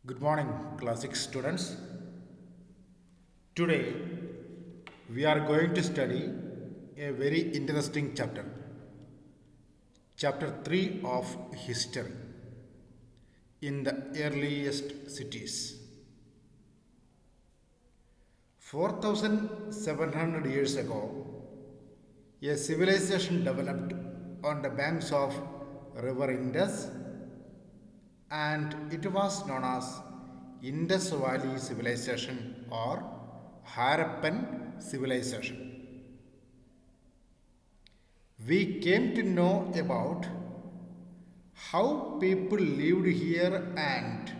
Good morning, classic students. Today we are going to study a very interesting chapter, chapter 3 of history in the earliest cities. 4,700 years ago, a civilization developed on the banks of river Indus, and it was known as Indus Valley Civilization or Harappan Civilization. We came to know about how people lived here and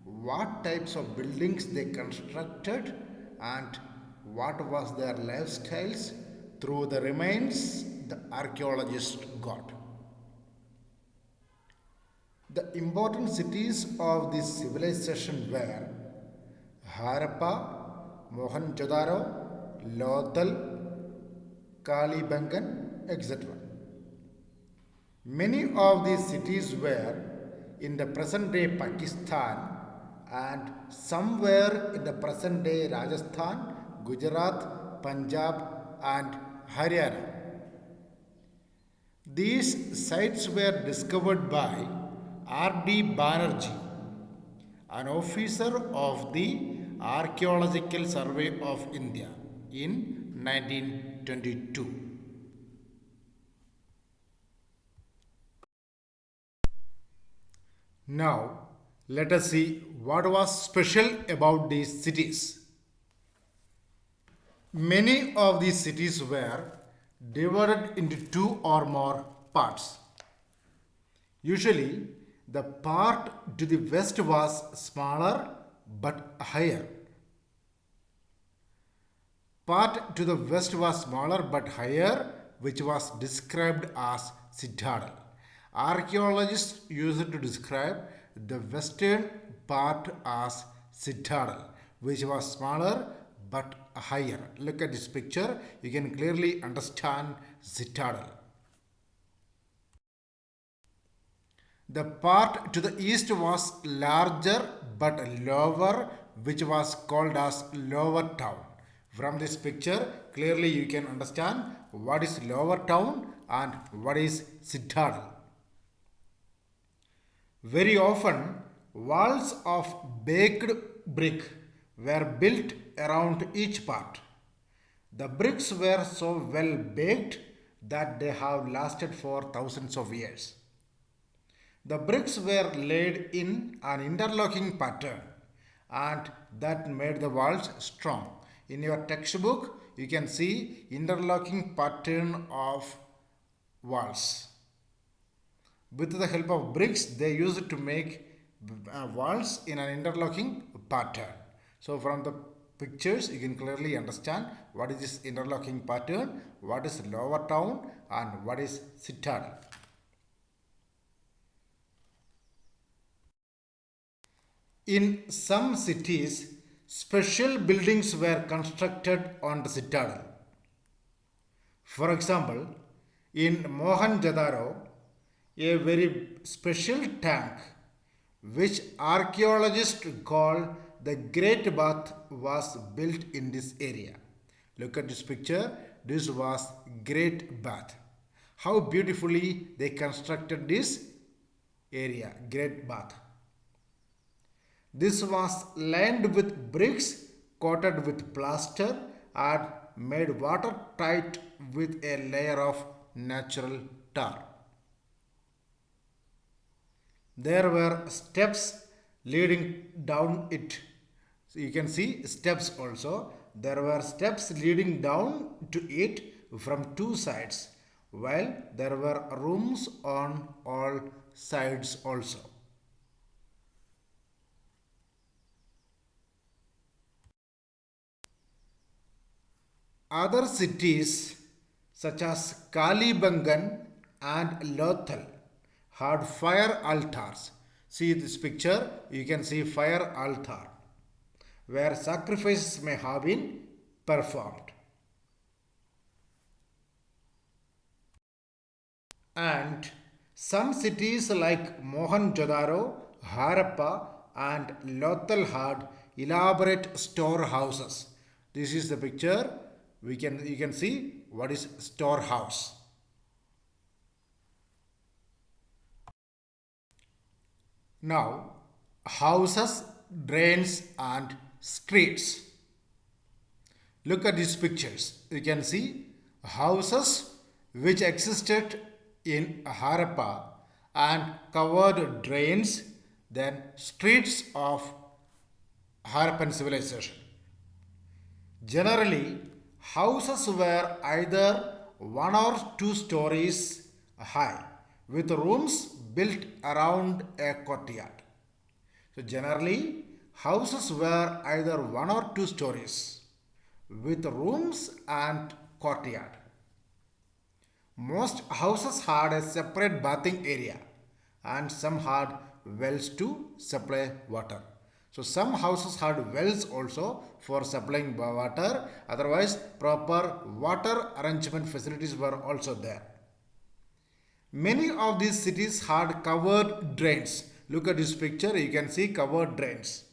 what types of buildings they constructed and what was their lifestyles through the remains the archaeologists got. The important cities of this civilization were Harappa, Mohenjo-daro, Lothal, Kalibangan, etc. Many of these cities were in the present day Pakistan and some were in the present day Rajasthan, Gujarat, Punjab, and Haryana. These sites were discovered by R.D. Banerjee, an officer of the Archaeological Survey of India in 1922. Now, let us see what was special about these cities. Many of these cities were divided into two or more parts. Usually, the part to the west was smaller but higher. Part to the west was smaller but higher, which was described as citadel. Archaeologists use it to describe the western part as citadel, which was smaller but higher. Look at this picture, you can clearly understand citadel. The part to the east was larger but lower, which was called as lower town. From this picture, clearly you can understand what is lower town and what is citadel. Very often, walls of baked brick were built around each part. The bricks were so well baked that they have lasted for thousands of years. The bricks were laid in an interlocking pattern and that made the walls strong. In your textbook, you can see interlocking pattern of walls. With the help of bricks, they used it to make walls in an interlocking pattern. So from the pictures, you can clearly understand what is this interlocking pattern, what is lower town and what is citadel. In some cities, special buildings were constructed on the citadel. For example, in Mohenjo-daro, a very special tank which archaeologists call the Great Bath was built in this area. Look at this picture. This was Great Bath. How beautifully they constructed this area, Great Bath. This was lined with bricks coated with plaster and made watertight with a layer of natural tar. There were steps leading down it. So you can see steps also. There were steps leading down to it from two sides, while there were rooms on all sides also. Other cities such as Kalibangan and Lothal had fire altars. See this picture, you can see fire altar where sacrifices may have been performed. And some cities like Mohenjo-daro, Harappa and Lothal had elaborate storehouses. This is the picture. You can see what is storehouse. Now, houses, drains, and streets. Look at these pictures. You can see houses which existed in Harappa and covered drains, then streets of Harappan civilization. Generally, houses were either one or two stories high with rooms built around a courtyard. So, generally, houses were either one or two stories with rooms and courtyard. Most houses had a separate bathing area and some had wells to supply water. So some houses had wells also for supplying water. Otherwise, proper water arrangement facilities were also there. Many of these cities had covered drains. Look at this picture, you can see covered drains.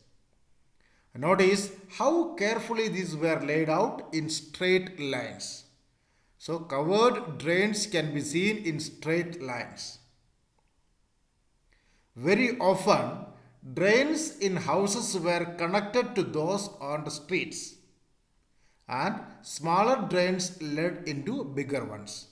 Notice how carefully these were laid out in straight lines. So covered drains can be seen in straight lines. Very often, drains in houses were connected to those on the streets, and smaller drains led into bigger ones.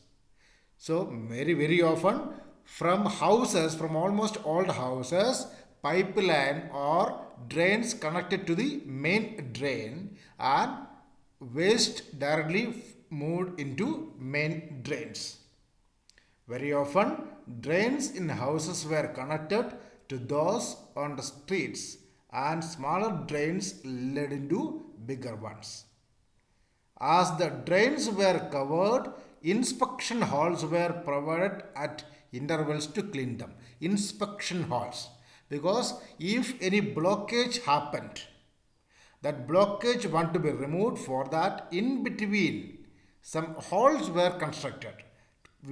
So very often from houses, from almost all the houses, pipeline or drains connected to the main drain and waste directly moved into main drains. Very often drains in houses were connected to those on the streets and smaller drains led into bigger ones. As the drains were covered, inspection halls were provided at intervals to clean them. Inspection halls. Because if any blockage happened, that blockage want to be removed. For that, in between, some halls were constructed.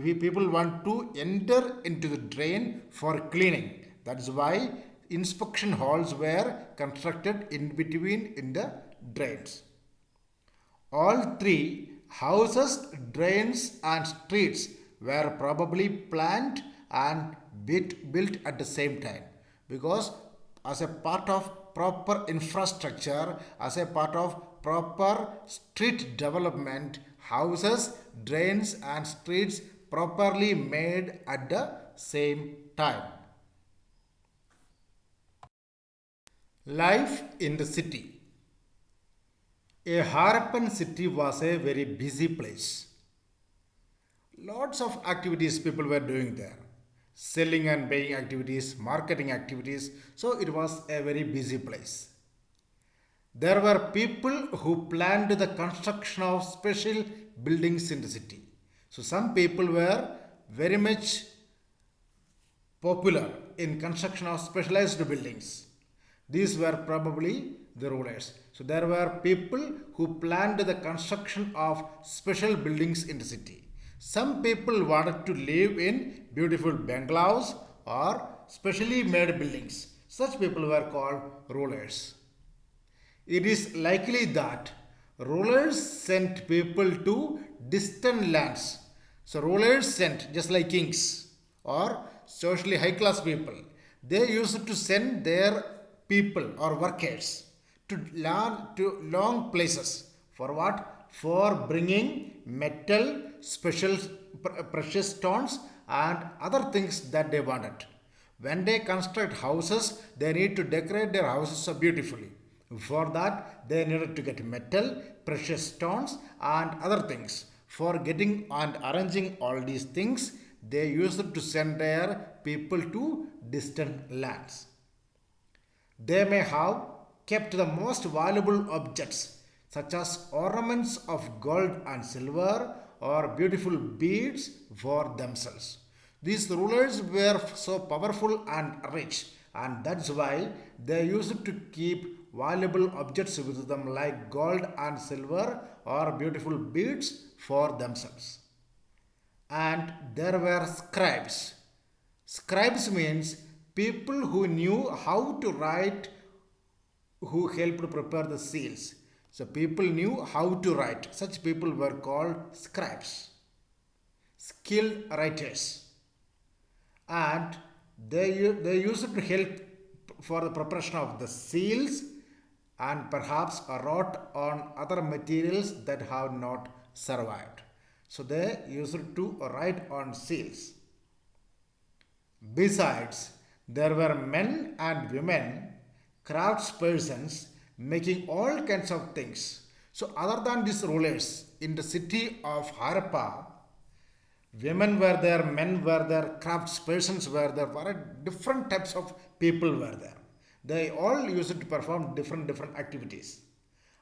People want to enter into the drain for cleaning. That is why inspection halls were constructed in between in the drains. All three, houses, drains and streets, were probably planned and built at the same time, because as a part of proper infrastructure, as a part of proper street development, houses, drains and streets properly made at the same time. Life in the city. A Harappan city was a very busy place. Lots of activities people were doing there. Selling and buying activities, marketing activities. So it was a very busy place. There were people who planned the construction of special buildings in the city. So some people were very much popular in construction of specialized buildings. These were probably the rulers. So there were people who planned the construction of special buildings in the city. Some people wanted to live in beautiful bungalows or specially made buildings. Such people were called rulers. It is likely that rulers sent people to distant lands. So rulers sent, just like kings or socially high class people, they used to send their people or workers to long places. For what? For bringing metal, special precious stones and other things that they wanted. When they construct houses, they need to decorate their houses so beautifully. For that, they needed to get metal, precious stones and other things. For getting and arranging all these things, they used to send their people to distant lands. They may have kept the most valuable objects such as ornaments of gold and silver or beautiful beads for themselves. These rulers were so powerful and rich, and that's why they used to keep valuable objects with them like gold and silver or beautiful beads for themselves. And there were scribes. Scribes means people who knew how to write, who helped prepare the seals. So people knew how to write. Such people were called scribes, skilled writers, and they used to help for the preparation of the seals and perhaps wrote on other materials that have not survived. So they used to write on seals. Besides, there were men and women, craftspersons, making all kinds of things. So, other than these rulers, in the city of Harappa, women were there, men were there, craftspersons were there, different types of people were there. They all used to perform different activities,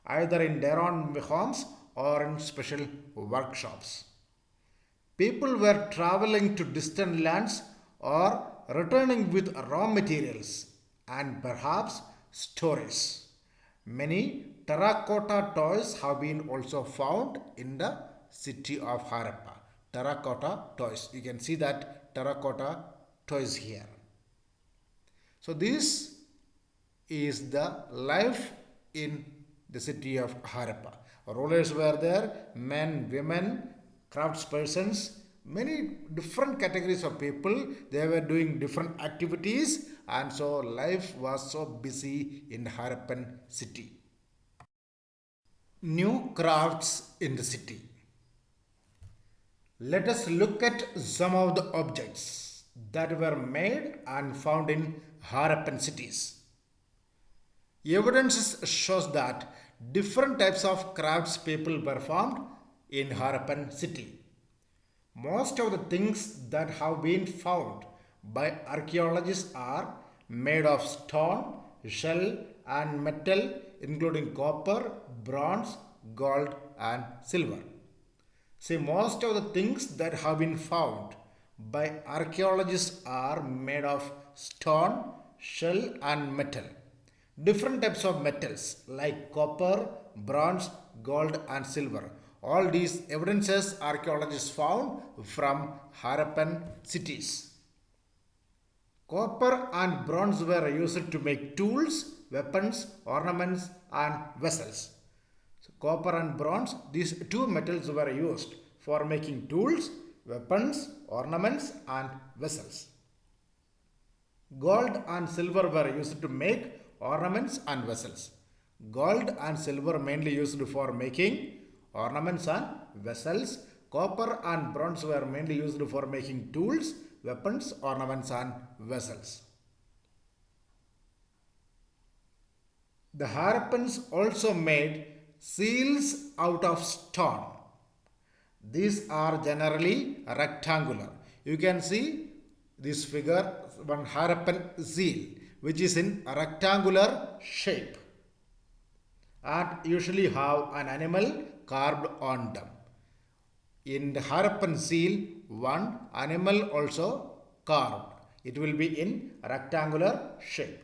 either in their own homes or in special workshops. People were traveling to distant lands or returning with raw materials and perhaps stories. Many terracotta toys have been also found in the city of Harappa. Terracotta toys. You can see that terracotta toys here. So this is the life in the city of Harappa. Rulers were there, men, women, craftspersons, many different categories of people. They were doing different activities, and so life was so busy in Harappan city. New crafts in the city. Let us look at some of the objects that were made and found in Harappan cities. Evidence shows that different types of crafts people performed in Harappan city. Most of the things that have been found by archaeologists are made of stone, shell and metal including copper, bronze, gold and silver. See, most of the things that have been found by archaeologists are made of stone, shell and metal. Different types of metals like copper, bronze, gold and silver. All these evidences archaeologists found from Harappan cities. Copper and bronze were used to make tools, weapons, ornaments and vessels. So copper and bronze, these two metals were used for making tools, weapons, ornaments and vessels. Gold and silver were used to make ornaments and vessels. Gold and silver mainly used for making ornaments and vessels. Copper and bronze were mainly used for making tools, weapons, ornaments and vessels. The Harappans also made seals out of stone. These are generally rectangular. You can see this figure, one Harappan seal, which is in a rectangular shape and usually have an animal carved on them. In the Harappan seal, one animal also carved. It will be in a rectangular shape.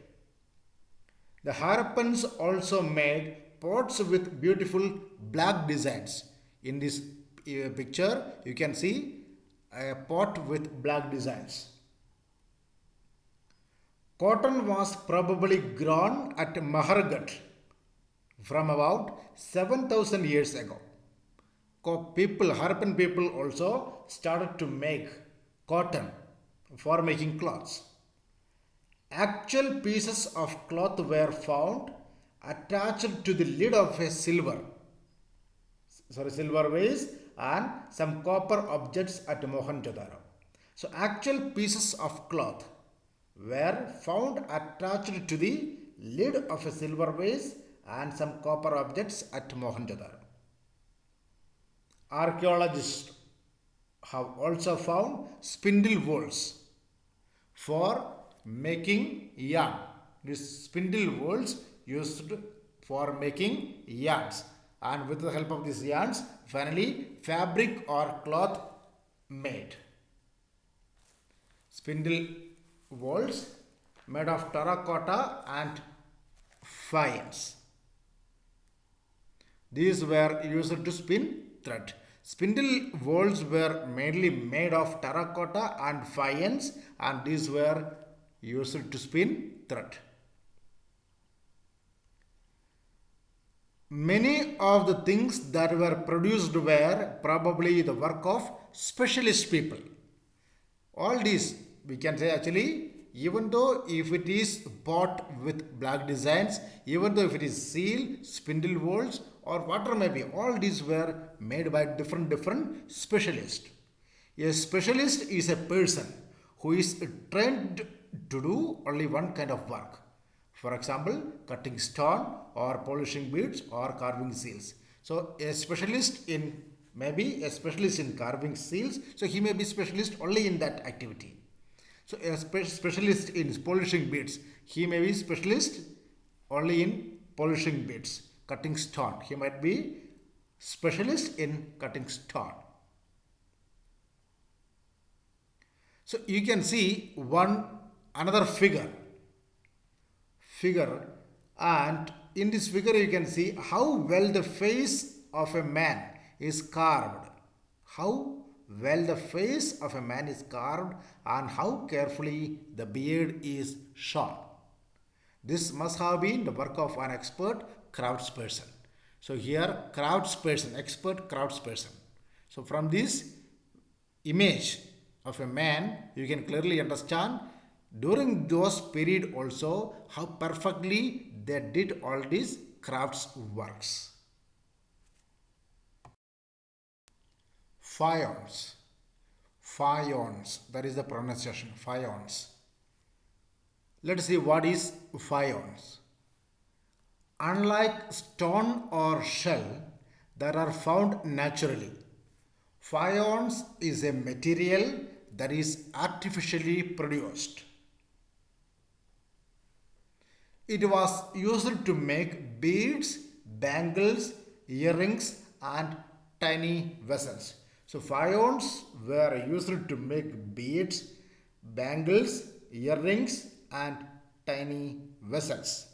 The Harappans also made pots with beautiful black designs. In this picture, you can see a pot with black designs. Cotton was probably grown at Maharghat from about 7,000 years ago. Harappan people also started to make cotton for making clothes. Actual pieces of cloth were found attached to the lid of a silver vase and some copper objects at Mohenjo-daro. So actual pieces of cloth were found attached to the lid of a silver vase and some copper objects at Mohenjo-daro. Archaeologists have also found spindle wheels for making yarn. These spindle wheels used for making yarns, and with the help of these yarns, finally fabric or cloth made. Spindle wheels made of terracotta and faience. These were used to spin thread. Spindle wheels were mainly made of terracotta and faience, and these were used to spin thread. Many of the things that were produced were probably the work of specialist people. All these we can say actually, even though if it is bought with black designs, even though if it is seal, spindle wheels or whatever may be, all these were made by different specialists. A specialist is a person who is trained to do only one kind of work. For example, cutting stone or polishing beads or carving seals. So a specialist in maybe a specialist in carving seals. So he may be specialist only in that activity. So a specialist in polishing beads. He may be specialist only in polishing beads. Cutting stone. He might be specialist in cutting stone. So you can see another figure, and in this figure you can see how well the face of a man is carved. How well the face of a man is carved and how carefully the beard is shorn. This must have been the work of an expert craftsperson. So here craftsperson, expert craftsperson. So from this image of a man, you can clearly understand during those period also how perfectly they did all these crafts works. Faience. Faience. That is the pronunciation. Faience. Let's see what is faience. Unlike stone or shell that are found naturally, faience is a material that is artificially produced. It was used to make beads, bangles, earrings, and tiny vessels. So, faience were used to make beads, bangles, earrings, and tiny vessels.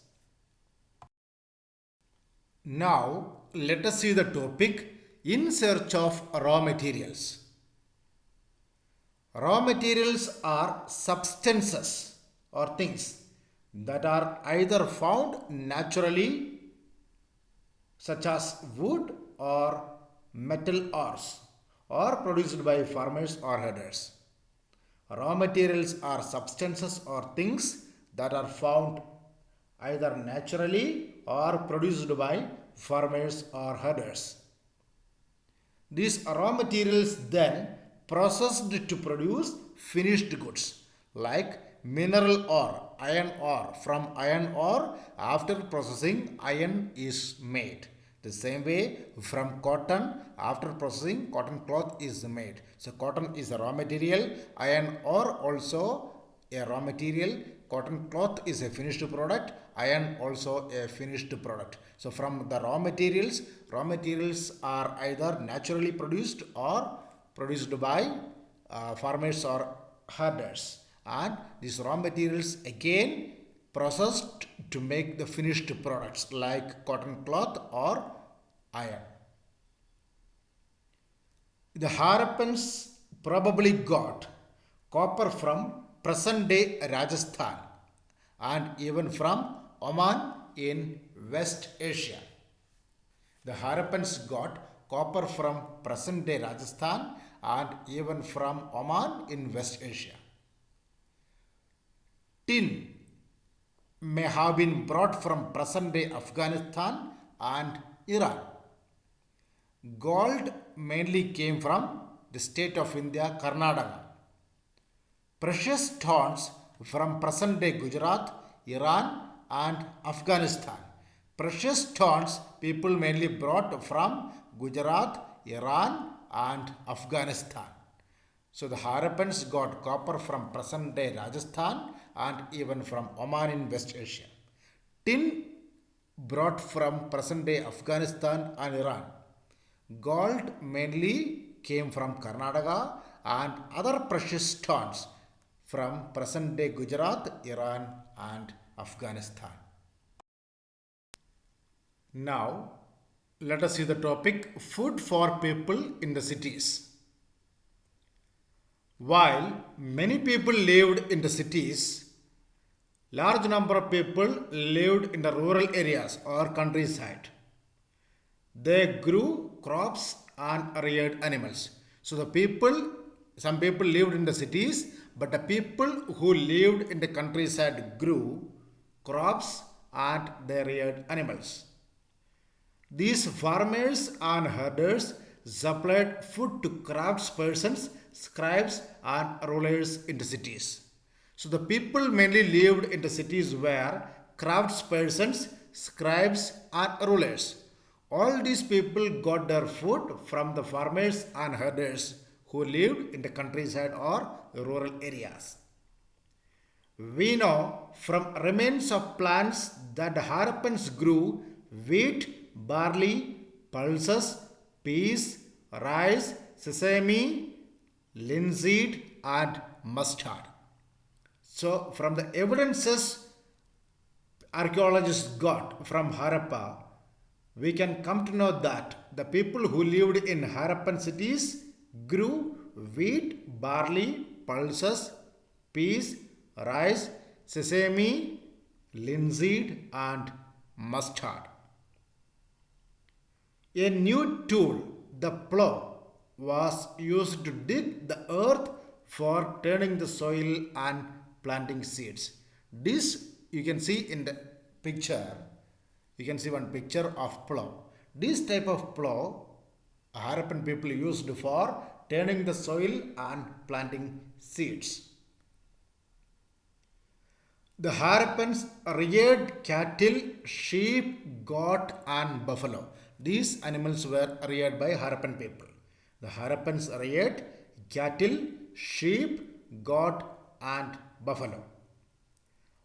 Now, let us see the topic in search of raw materials. Raw materials are substances or things that are either found naturally, such as wood or metal ores, or produced by farmers or herders. Raw materials are substances or things that are found either naturally or produced by farmers or herders. These raw materials then processed to produce finished goods like mineral ore, iron ore. From iron ore, after processing, iron is made. The same way from cotton, after processing, cotton cloth is made. So cotton is a raw material, iron ore also a raw material, cotton cloth is a finished product, iron also a finished product. So from the raw materials are either naturally produced or produced by farmers or herders, and these raw materials again processed to make the finished products like cotton cloth or iron. The Harappans probably got copper from present day Rajasthan and even from Oman in West Asia. The Harappans got copper from present day Rajasthan and even from Oman in West Asia. Tin may have been brought from present day Afghanistan and Iran. Gold mainly came from the state of India, Karnataka. Precious stones from present day Gujarat, Iran, and Afghanistan. Precious stones people mainly brought from Gujarat, Iran, and Afghanistan. So the Harappans got copper from present day Rajasthan and even from Oman in West Asia. Tin brought from present day Afghanistan and Iran. Gold mainly came from Karnataka and other precious stones from present day Gujarat, Iran, and Afghanistan. Now, let us see the topic food for people in the cities. While many people lived in the cities, Large number of people lived in the rural areas or countryside. They grew crops and reared animals. So some people lived in the cities, but the people who lived in the countryside grew crops and they reared animals. These farmers and herders supplied food to craftspersons, scribes, and rulers in the cities. So the people mainly lived in the cities where craftspersons, scribes, and rulers. All these people got their food from the farmers and herders who lived in the countryside or rural areas. We know from remains of plants that the Harappans grew wheat, barley, pulses, peas, rice, sesame, linseed, and mustard. So, from the evidences archaeologists got from Harappa, we can come to know that the people who lived in Harappan cities grew wheat, barley, pulses, peas, rice, sesame, linseed, and mustard. A new tool, the plough, was used to dig the earth for turning the soil and planting seeds. This you can see in the picture. You can see one picture of plough. This type of plough Harappan people used for turning the soil and planting seeds. The Harappans reared cattle, sheep, goat, and buffalo. These animals were reared by Harappan people. The Harappans reared cattle, sheep, goat, and buffalo.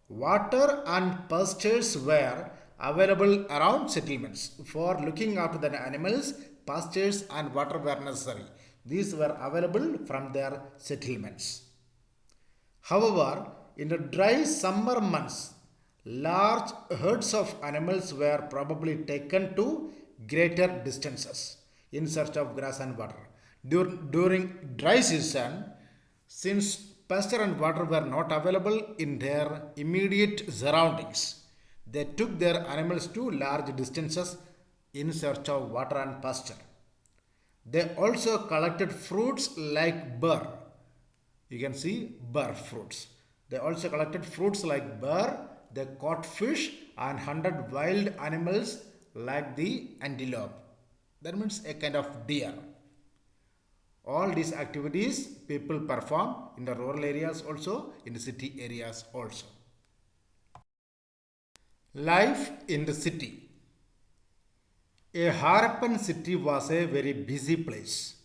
Water and pastures were available around settlements. For looking after the animals, pastures and water were necessary. These were available from their settlements. However, in the dry summer months, large herds of animals were probably taken to greater distances in search of grass and water. During dry season, since pasture and water were not available in their immediate surroundings, they took their animals to large distances in search of water and pasture. They also collected fruits like burr. You can see burr fruits. They also collected fruits like burr. They caught fish and hunted wild animals like the antelope. That means a kind of deer. All these activities people perform in the rural areas also, in the city areas also. Life in the city. A Harappan city was a very busy place.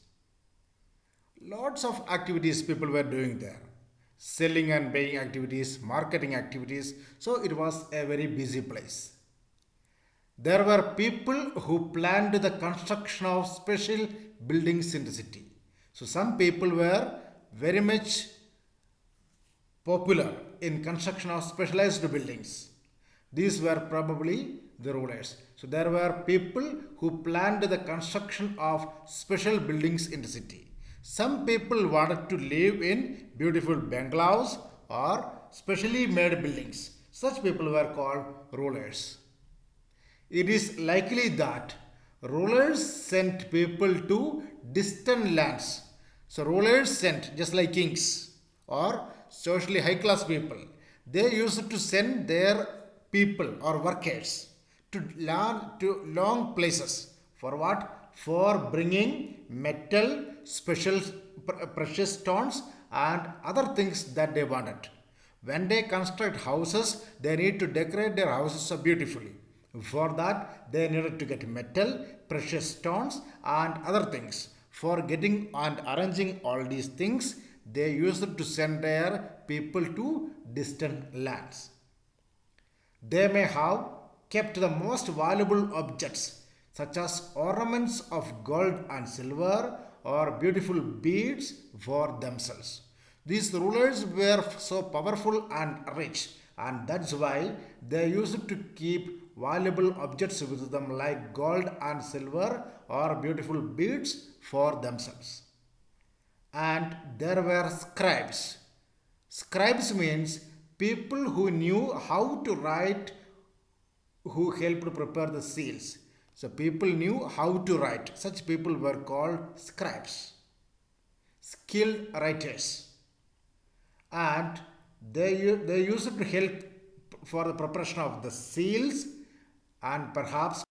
Lots of activities people were doing there. Selling and buying activities, marketing activities. So it was a very busy place. There were people who planned the construction of special buildings in the city. So some people were very much popular in construction of specialized buildings. These were probably the rulers. So there were people who planned the construction of special buildings in the city. Some people wanted to live in beautiful bungalows or specially made buildings. Such people were called rulers. It is likely that rulers sent people to distant lands. So rulers sent, just like kings or socially high class people, they used to send their people or workers to long places. For what? For bringing metal, special precious stones and other things that they wanted. When they construct houses, they need to decorate their houses so beautifully. For that, they needed to get metal, precious stones, and other things. For getting and arranging all these things, they used to send their people to distant lands. They may have kept the most valuable objects, such as ornaments of gold and silver or beautiful beads, for themselves. These rulers were so powerful and rich, and that's why they used to keep valuable objects with them like gold and silver or beautiful beads for themselves. And there were scribes. Scribes means People who knew how to write who helped prepare the seals. So people knew how to write. Such people were called scribes, skilled writers, and they used to help for the preparation of the seals and perhaps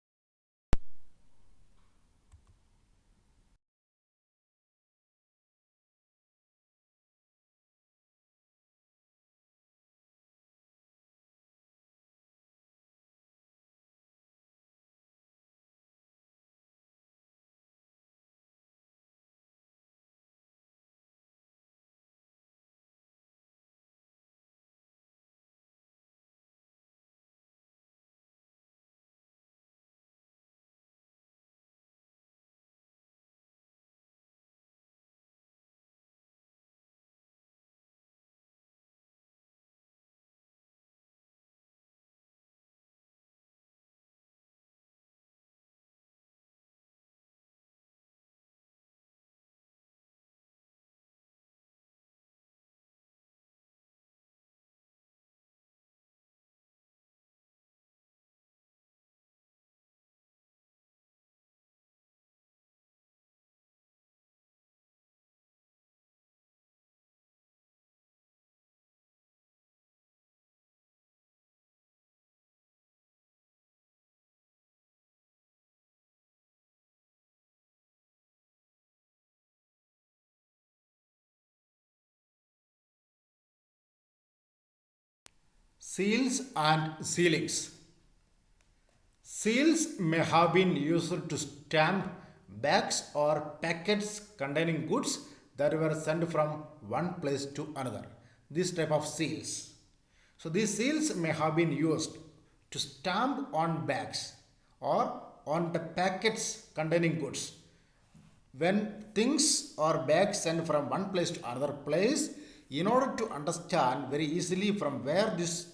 seals and sealings. Seals may have been used to stamp bags or packets containing goods that were sent from one place to another. This type of seals. So these seals may have been used to stamp on bags or on the packets containing goods. When things or bags sent from one place to another place, in order to understand very easily from where these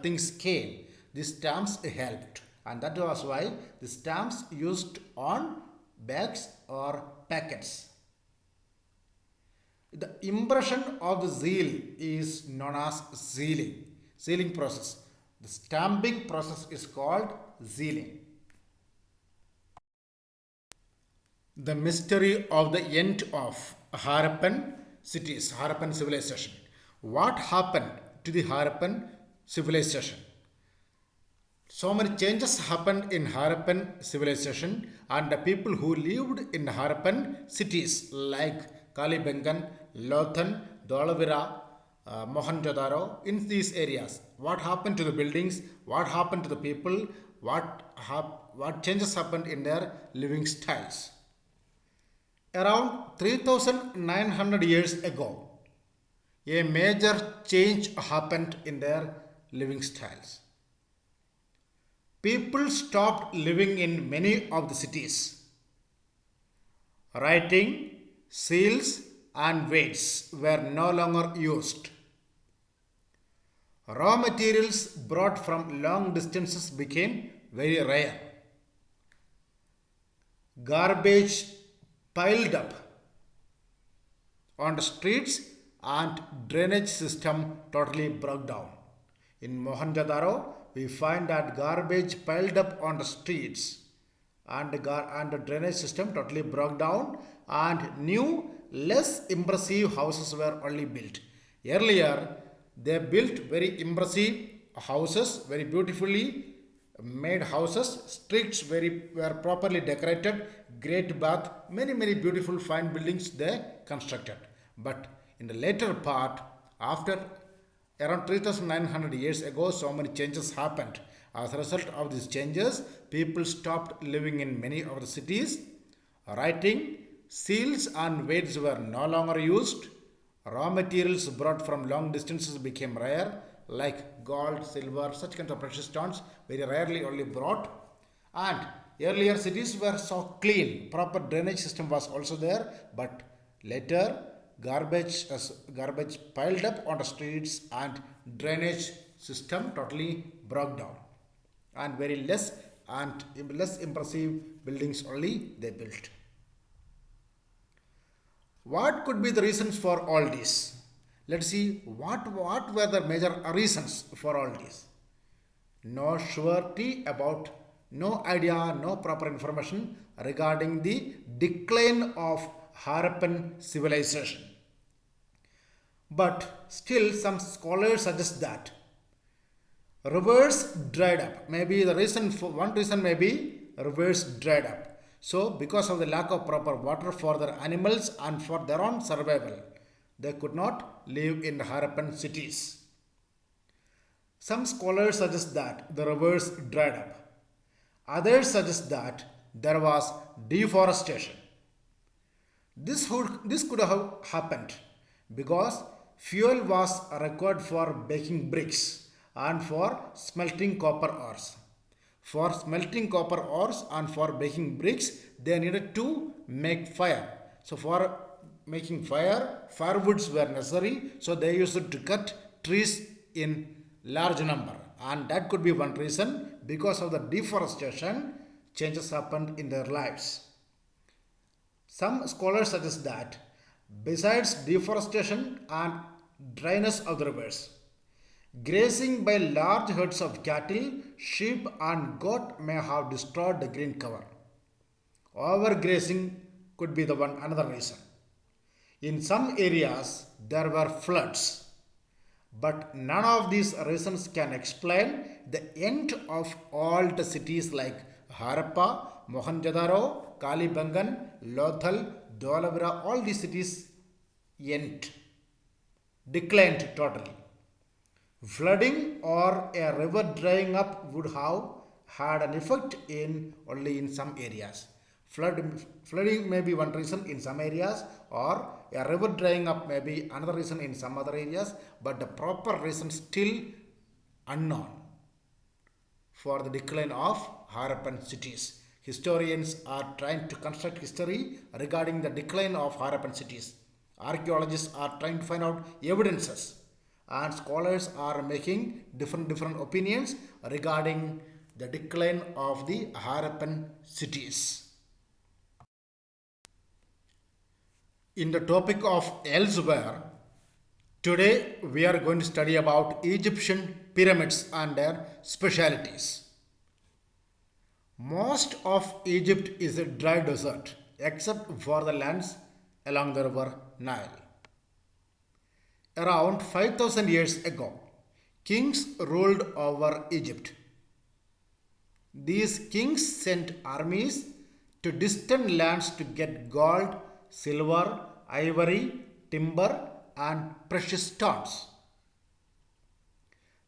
things came, these stamps helped, and that was why the stamps used on bags or packets. The impression of the seal is known as sealing process. The stamping process is called sealing. The mystery of the end of Harappan cities, Harappan civilization. What happened to the Harappan civilization? So many changes happened in Harappan civilization, and the people who lived in Harappan cities like Kalibangan, Lothan, Dholavira, Mohenjo-daro, in these areas. What happened to the buildings? What happened to the people? What changes happened in their living styles? Around 3900 years ago, a major change happened in their living styles. People stopped living in many of the cities. Writing, seals, and weights were no longer used. Raw materials brought from long distances became very rare. Garbage piled up on the streets and drainage system totally broke down. In Mohenjo-daro, we find that garbage piled up on the streets and the drainage system totally broke down, and new, less impressive houses were only built. Earlier, they built very impressive houses, very beautifully made houses, streets were properly decorated, great bath, many beautiful fine buildings they constructed. But in the later part, after around 3900 years ago, so many changes happened. As a result of these changes, people stopped living in many of the cities. Writing, seals, and weights were no longer used. Raw materials brought from long distances became rare, like gold, silver, such kinds of precious stones, very rarely only brought. And earlier cities were so clean, proper drainage system was also there, but later garbage piled up on the streets and drainage system totally broke down, and very less impressive buildings only they built. What could be the reasons for all this? Let's see what were the major reasons for all this. No surety about, no idea, no proper information regarding the decline of Harappan civilization. But still, some scholars suggest that rivers dried up. Maybe the reason for one reason may be rivers dried up. So, because of the lack of proper water for their animals and for their own survival, they could not live in Harappan cities. Some scholars suggest that the rivers dried up. Others suggest that there was deforestation. This could have happened because fuel was required for baking bricks and for smelting copper ores. For smelting copper ores and for baking bricks, they needed to make fire. So for making fire, firewoods were necessary. So they used to cut trees in large number. And that could be one reason. Because of the deforestation, changes happened in their lives. Some scholars suggest that besides deforestation and dryness of the rivers, grazing by large herds of cattle, sheep and goat may have destroyed the green cover. Overgrazing could be another reason. In some areas, there were floods. But none of these reasons can explain the end of old cities like Harappa, Mohenjo-daro, Kalibangan, Lothal, Dholavira. All these cities declined totally. Flooding or a river drying up would have had an effect only in some areas. Flooding may be one reason in some areas, or a river drying up may be another reason in some other areas, but the proper reason still unknown for the decline of Harappan cities. Historians are trying to construct history regarding the decline of Harappan cities. Archaeologists are trying to find out evidences, and scholars are making different opinions regarding the decline of the Harappan cities. In the topic of elsewhere, today we are going to study about Egyptian pyramids and their specialities. Most of Egypt is a dry desert except for the lands along the river Nile. Around 5,000 years ago, kings ruled over Egypt. These kings sent armies to distant lands to get gold, silver, ivory, timber, and precious stones.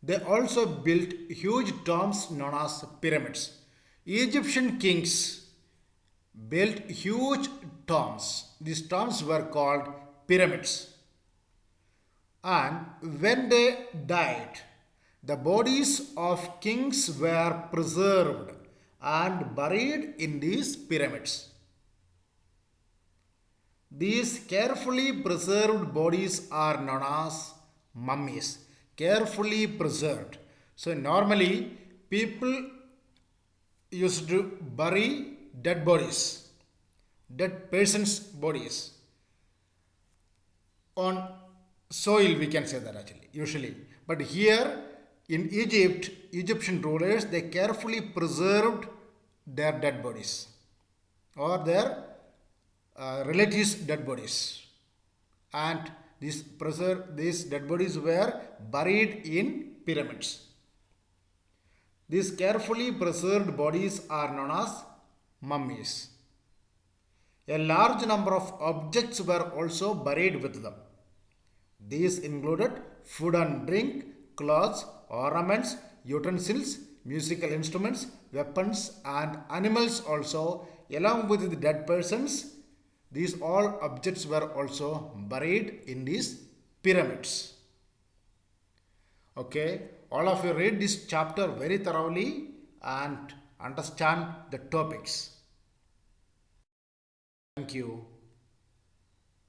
They also built huge tombs known as pyramids. Egyptian kings built huge tombs. These tombs were called pyramids. And when they died, the bodies of kings were preserved and buried in these pyramids. These carefully preserved bodies are known as mummies. Carefully preserved. So normally people used to bury dead bodies, dead persons' bodies on soil, we can say that actually, usually. But here in Egypt, Egyptian rulers, they carefully preserved their dead bodies or their relatives' dead bodies, and these dead bodies were buried in pyramids. These carefully preserved bodies are known as mummies. A large number of objects were also buried with them. These included food and drink, clothes, ornaments, utensils, musical instruments, weapons, and animals also, along with the dead persons. These all objects were also buried in these pyramids. Okay, all of you read this chapter very thoroughly and understand the topics. Thank you.